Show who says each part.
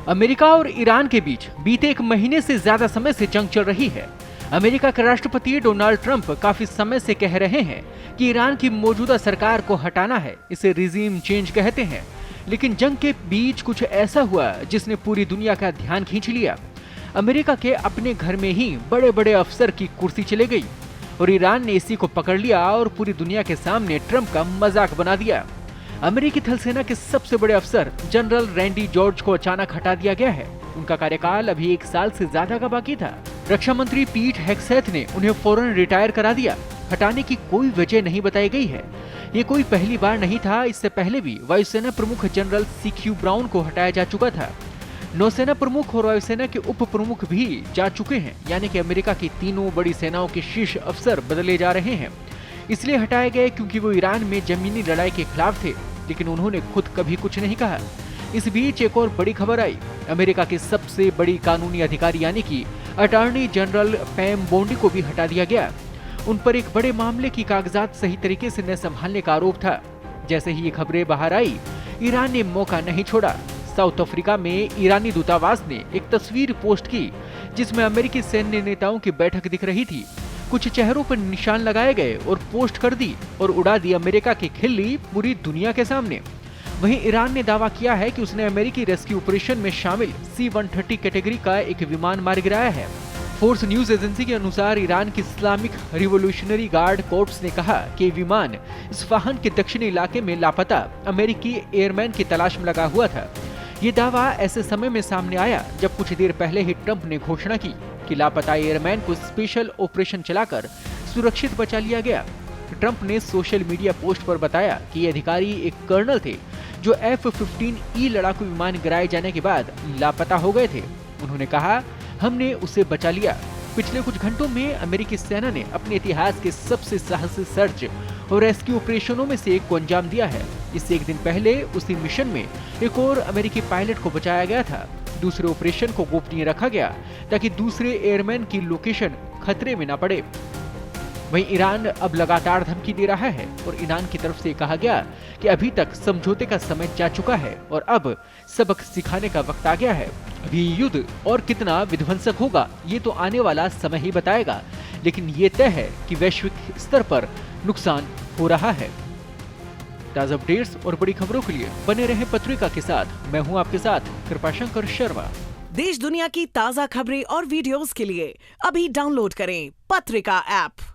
Speaker 1: America और Iran के बीच बीते एक महीने से ज्यादा समय से जंग चल रही है। अमेरिका के राष्ट्रपति डोनाल्ड ट्रंप काफी समय से कह रहे हैं कि ईरान की मौजूदा सरकार को हटाना है, इसे रिजीम चेंज कहते हैं। लेकिन जंग के बीच कुछ ऐसा हुआ जिसने पूरी दुनिया का ध्यान खींच लिया। अमेरिका के अपने घर में ही बड़े बड़े अफसर की कुर्सी चले गई और ईरान ने इसी को पकड़ लिया और पूरी दुनिया के सामने ट्रंप का मजाक बना दिया। अमेरिकी थल सेना के सबसे बड़े अफसर जनरल रैंडी जॉर्ज को अचानक हटा दिया गया है। उनका कार्यकाल अभी 1 साल से ज्यादा का बाकी था। रक्षा मंत्री पीट हेग्सेथ ने उन्हें फौरन रिटायर करा दिया। हटाने की कोई वजह नहीं बताई गई है। ये कोई पहली बार नहीं था, इससे पहले भी वायुसेना प्रमुख जनरल CQ ब्राउन को हटाया जा चुका था। नौसेना प्रमुख और वायुसेना के उप प्रमुख भी जा चुके हैं, यानी कि अमेरिका की तीनों बड़ी सेनाओं के शीर्ष अफसर बदले जा रहे हैं। इसलिए हटाए गए क्योंकि वो ईरान में जमीनी लड़ाई के खिलाफ थे, लेकिन उन्होंने खुद कभी कुछ नहीं कहा। इस बीच एक और बड़ी खबर आई। अमेरिका की सबसे बड़ी कानूनी अधिकारी यानी कि अटॉर्नी जनरल पैम बोंडी को भी हटा दिया गया। उन पर एक बड़े मामले की कागजात सही तरीके से न संभालने का आरोप था। जैसे ही ये खबरें बाहर आई, ईरान ने मौका नहीं छोड़ा। साउथ अफ्रीका में ईरानी दूतावास ने एक तस्वीर पोस्ट की जिसमें अमेरिकी सैन्य नेताओं की बैठक दिख रही थी। कुछ चेहरों पर निशान लगाए गए और पोस्ट कर दी और उड़ा दी अमेरिका की खिल्ली पूरी दुनिया के सामने। वहीं ईरान ने दावा किया है कि उसने अमेरिकी रेस्क्यू ऑपरेशन में शामिल C-130 कैटेगरी का एक विमान मार गिराया है। फोर्स न्यूज एजेंसी के अनुसार ईरान की इस्लामिक रिवोल्यूशनरी गार्ड कोर्प्स ने कहा कि विमान इस्फहान के दक्षिणी इलाके में लापता अमेरिकी एयरमैन की तलाश में लगा हुआ था। ये दावा ऐसे समय में सामने आया जब कुछ देर पहले ही ट्रंप ने घोषणा की कि लापता एयरमैन को स्पेशल ऑपरेशन चलाकर सुरक्षित बचा लिया गया। ट्रंप ने सोशल मीडिया पोस्ट पर बताया कि ये अधिकारी एक कर्नल थे जो F-15E लड़ाकू विमान गिराए जाने के बाद लापता हो गए थे। उन्होंने कहा, हमने उसे बचा लिया। पिछले कुछ घंटों में अमेरिकी सेना ने अपने इतिहास के सबसे साहसी सर्च और रेस्क्यू ऑपरेशनों में से एक को अंजाम दिया है। इससे एक दिन पहले उसी मिशन में एक और अमेरिकी पायलट को बचाया गया था। दूसरे ऑपरेशन को गोपनीय रखा गया ताकि दूसरे एयरमैन की लोकेशन खतरे में न पड़े। वहीं ईरान अब लगातार धमकी दे रहा है और ईरान की तरफ से कहा गया कि अभी तक समझौते का समय जा चुका है और अब सबक सिखाने का वक्त आ गया है। अभी युद्ध और कितना विध्वंसक होगा ये तो आने वाला समय ही बताएगा, लेकिन ये तय है कि वैश्विक स्तर पर नुकसान हो रहा है। ताज़ा अपडेट्स और बड़ी खबरों के लिए बने रहें पत्रिका के साथ। मैं हूं आपके साथ कृपाशंकर शर्मा।
Speaker 2: देश दुनिया की ताज़ा खबरें और वीडियोस के लिए अभी डाउनलोड करें पत्रिका ऐप।